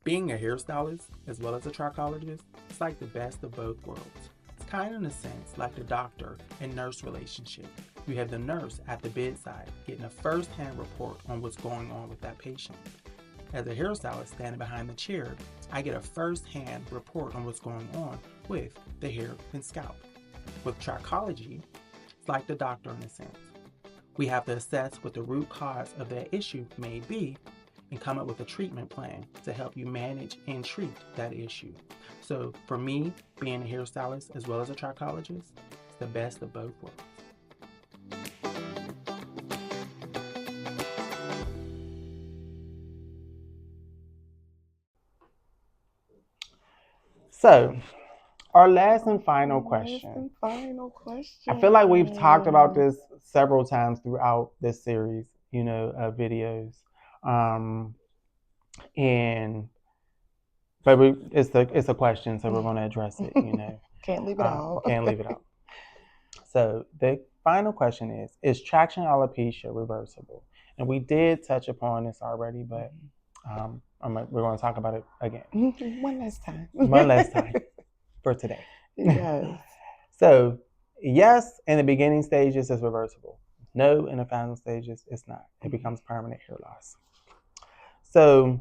Being a hairstylist as well as a trichologist is like the best of both worlds. It's kind of in a sense like the doctor and nurse relationship. You have the nurse at the bedside getting a first-hand report on what's going on with that patient. As a hairstylist standing behind the chair, I get a first-hand report on what's going on with the hair and scalp. With trichology, it's like the doctor in a sense. We have to assess what the root cause of that issue may be and come up with a treatment plan to help you manage and treat that issue. So for me, being a hairstylist as well as a trichologist, it's the best of both worlds. So, our last and final question. I feel like we've talked about this several times throughout this series, of videos. But it's a question, so we're going to address it. Can't leave it out. Can't leave it out. So the final question is traction alopecia reversible? And we did touch upon this already, but we're going to talk about it again. One last time. One last time for today. Yes. So yes, in the beginning stages it's reversible. No, in the final stages it's not. It becomes permanent hair loss. So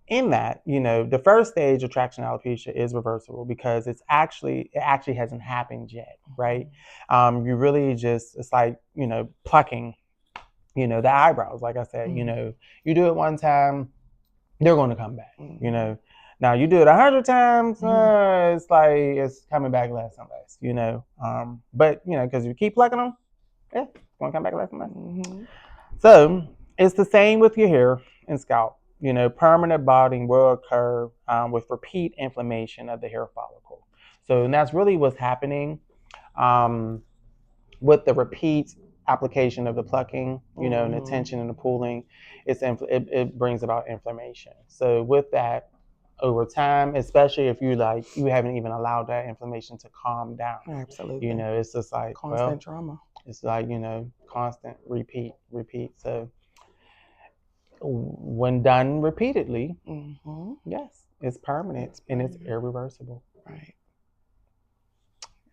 in that, the first stage of traction alopecia is reversible because it actually hasn't happened yet, right? You really it's like, plucking, the eyebrows. Like I said, you do it one time, they're going to come back, Now you do it 100 times, it's like it's coming back less and less, But because you keep plucking them, it's going to come back less and less. So it's the same with your hair and scalp. Permanent balding will occur with repeat inflammation of the hair follicle. So and that's really what's happening with the repeat application of the plucking, and the tension and the pulling. It brings about inflammation. So with that, over time, especially if you haven't even allowed that inflammation to calm down. Absolutely. It's just like constant trauma. It's like, constant repeat. So when done repeatedly, yes, it's permanent and it's irreversible. Right.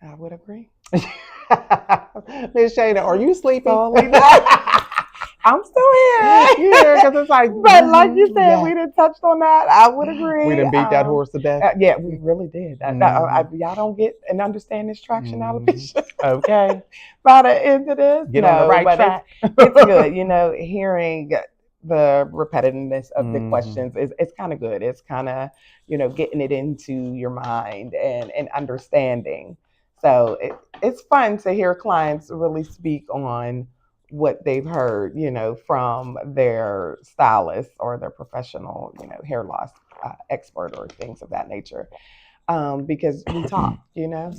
I would agree. Miss Shana, are you sleeping? I'm still here. Yeah, because it's like. But like you said, we didn't touch on that. I would agree. We didn't beat that horse to death. Yeah, we really did. Y'all don't get and understand this traction alopecia. Okay. By the end of this, get on the right track. It's good. Hearing the repetitiveness of the questions it's kind of good. It's kind of getting it into your mind and understanding. So it's fun to hear clients really speak on what they've heard, from their stylist or their professional, hair loss expert or things of that nature. Because we talk,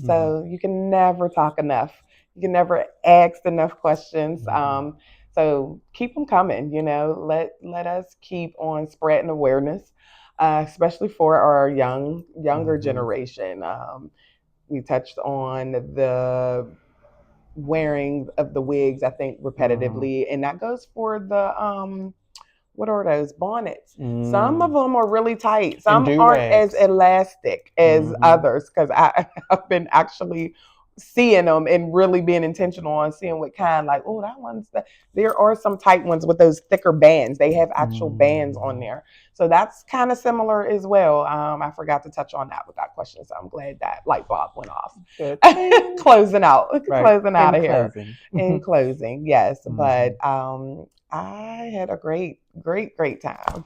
so you can never talk enough. You can never ask enough questions. So keep them coming, let us keep on spreading awareness, especially for our younger generation. We touched on the wearing of the wigs, I think, repetitively, and that goes for the what are those bonnets? Some of them are really tight. Some aren't as elastic as others, because I've been actually seeing them and really being intentional on seeing what kind. Like, oh, that one's there are some tight ones with those thicker bands. They have actual bands on there, so that's kind of similar as well. I forgot to touch on that with that question, so I'm glad that light bulb went off. Closing out of here. In closing, yes, but I had a great time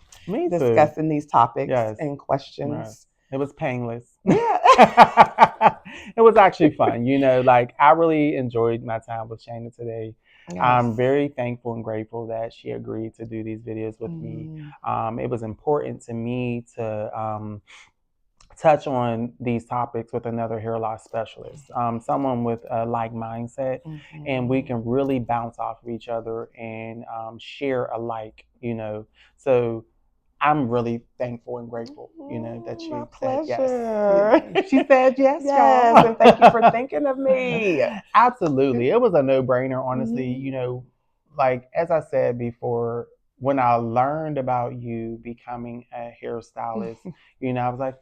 discussing these topics and questions. Right. It was painless. Yeah. It was actually fun. I really enjoyed my time with Shanna today. Yes. I'm very thankful and grateful that she agreed to do these videos with me. It was important to me to touch on these topics with another hair loss specialist, someone with a like mindset, and we can really bounce off of each other and share alike, So I'm really thankful and grateful, that she said yes. She said yes, yes, and thank you for thinking of me. Absolutely. It was a no-brainer, honestly. As I said before, when I learned about you becoming a hairstylist, I was like,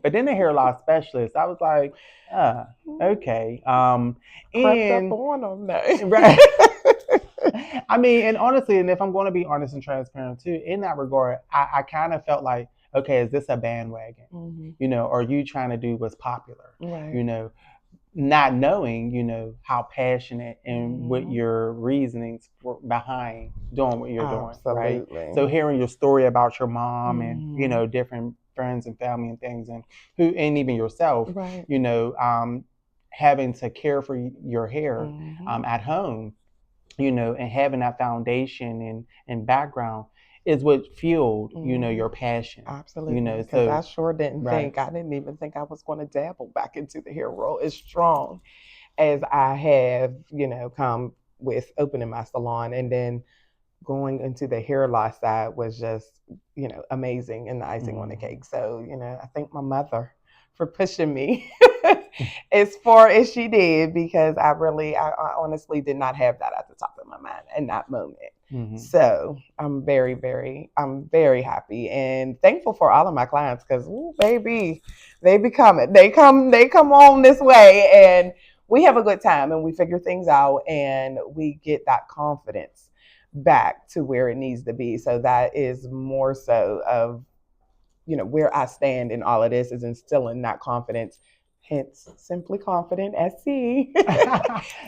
But then the hair loss specialist, I was like, okay. Crept up And on them, no. right. I mean, and honestly, and if I'm going to be honest and transparent too, in that regard, I kind of felt like, okay, is this a bandwagon? Are you trying to do what's popular? Right. You know, not knowing, how passionate and what your reasonings for behind doing what you're doing, right? Absolutely. So hearing your story about your mom and, Mhm. different friends and family and things and even yourself, Right. having to care for your hair Mhm. at home, and having that foundation and background is what fueled, your Mhm. passion, Absolutely. Because I so sure didn't right. think, I didn't even think I was going to dabble back into the hair world as strong as I have, come with opening my salon, and then going into the hair loss side was just, amazing and the icing on the Mm. cake. So, I thank my mother for pushing me as far as she did, because I honestly did not have that at the top of my mind in that moment. Mm-hmm. So I'm very happy and thankful for all of my clients, because baby, they become it. They come on this way, and we have a good time and we figure things out and we get that confidence back to where it needs to be. So that is more so of, where I stand in all of this, is instilling that confidence. Hence, Simply Confident SC.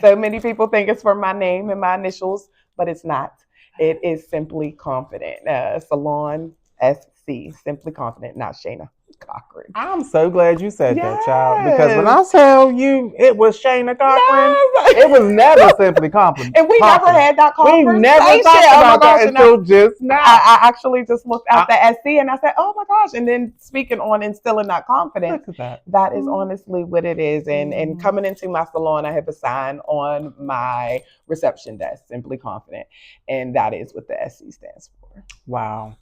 So many people think it's for my name and my initials, but it's not. It is Simply Confident. Salon SC, Simply Confident, not Shana Cochran. I'm so glad you said that, child, because when Yes. I tell you it was Shanna Cochran, it was never Yes. simply And we never confident. had that We never conversation. talked Oh my about that gosh. And I, until just now. I actually just looked at I, the SC and I said, oh my gosh. And then speaking on instilling that confidence, look at that. that is honestly what it is. And Mm. coming into my salon, I have a sign on my reception desk, Simply Confident. And that is what the SC stands for. Wow.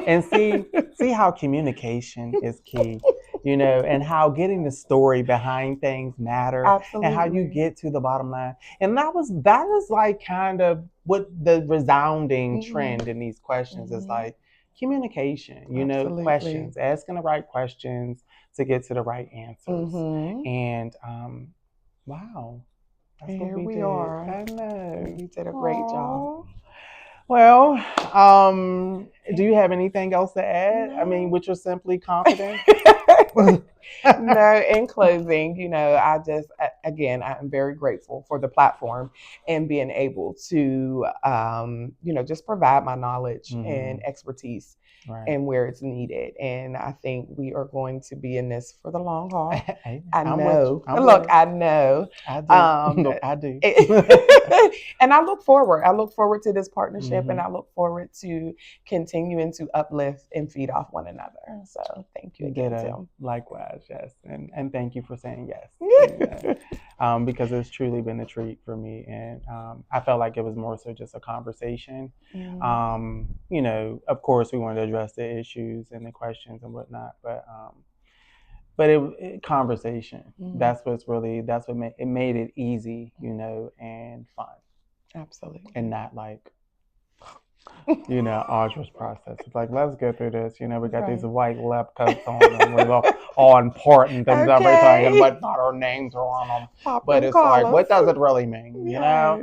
And see how communication is key, and how getting the story behind things matter, and how you Absolutely. get to the bottom line. And that is like kind of what the resounding Mm-hmm. trend in these questions is Mm-hmm. like: communication, Absolutely. questions, asking the right questions to get to the right answers. Mm-hmm. And wow, that's And what here we we did. are. I know. You did a great job. Aww. Well, do you have anything else to add? I mean, No. which was simply confident. No, in closing, I just, again, I'm very grateful for the platform and being able to, just provide my knowledge and Mhm. expertise Right. and where it's needed. And I think we are going to be in this for the long haul. Hey, I I'm with you. know. I'm with Look, it. I know. I do. Um, Look, I do. and I look forward. I look forward to this partnership, and Hmm. I look forward to continuing to uplift and feed off one another. So thank you again, Ditto. Tim. Likewise, yes. And thank you for saying yes. Yeah. Because it's truly been a treat for me. And I felt like it was more so just a conversation. Mm, Of course, we wanted to address the issues and the questions and whatnot, but it conversation. mm, That's what made it easy, and fun, and absolutely. not like arduous process. It's like, let's get through this. We got these Right. white lab coats on and we're all important things, everything, and Okay. whatnot. Our names are on them, Pop but them it's like, collars. what does it really mean? Yes.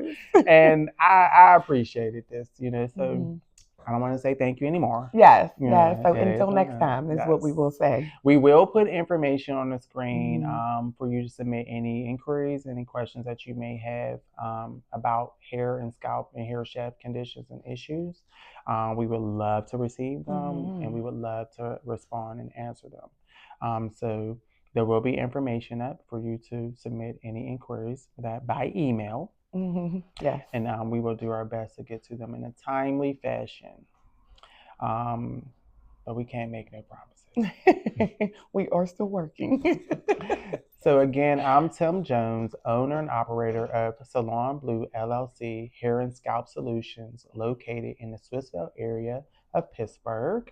And I appreciated this, so Mhm. I don't want to say thank you anymore. Yes. Yes. So It is until a next no. time is what we Yes. will say. We will put information on the screen Mhm. for you to submit any inquiries, any questions that you may have about hair and scalp and hair shaft conditions and issues. We would love to receive them, and we Mhm. would love to respond and answer them. So there will be information up for you to submit any inquiries that by email, Mhm. Yes. and we will do our best to get to them in a timely fashion. Um, but we can't make no promises. We are still working. So again, I'm Tim Jones, owner and operator of Salon Blue LLC Hair and Scalp Solutions, located in the Swissvale area of Pittsburgh.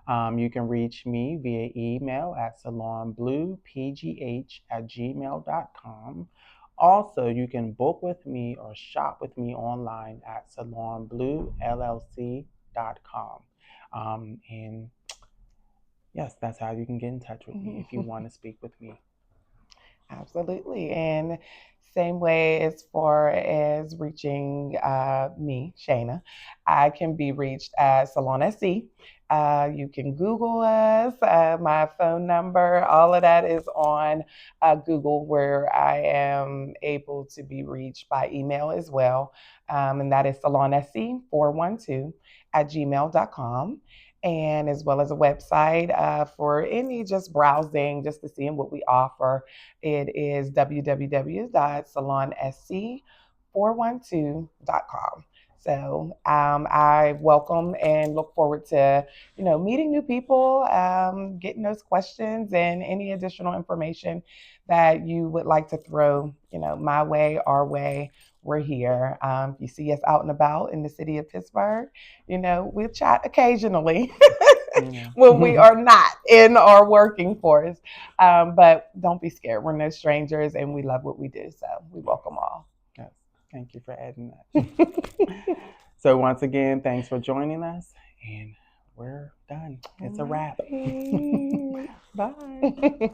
You can reach me via email at salonbluepgh@gmail.com. Also, you can book with me or shop with me online at salonbluellc.com. salonblue.com. And yes, that's how you can get in touch with me if you want to speak with me. Absolutely. And same way as far as reaching me, Shana, I can be reached at Salon SC. You can Google us, my phone number, all of that is on Google, where I am able to be reached by email as well. And that is salonsc412@gmail.com, and as well as a website for any just browsing, just to see what we offer. It is www.salonsc412.com. So I welcome and look forward to, meeting new people, getting those questions and any additional information that you would like to throw, my way, our way. We're here. If you see us out and about in the city of Pittsburgh, we'll chat occasionally when we are not in our working force. But don't be scared. We're no strangers and we love what we do. So we welcome all. Yes. Thank you for adding that. So once again, thanks for joining us. And we're done. It's a wrap. Bye.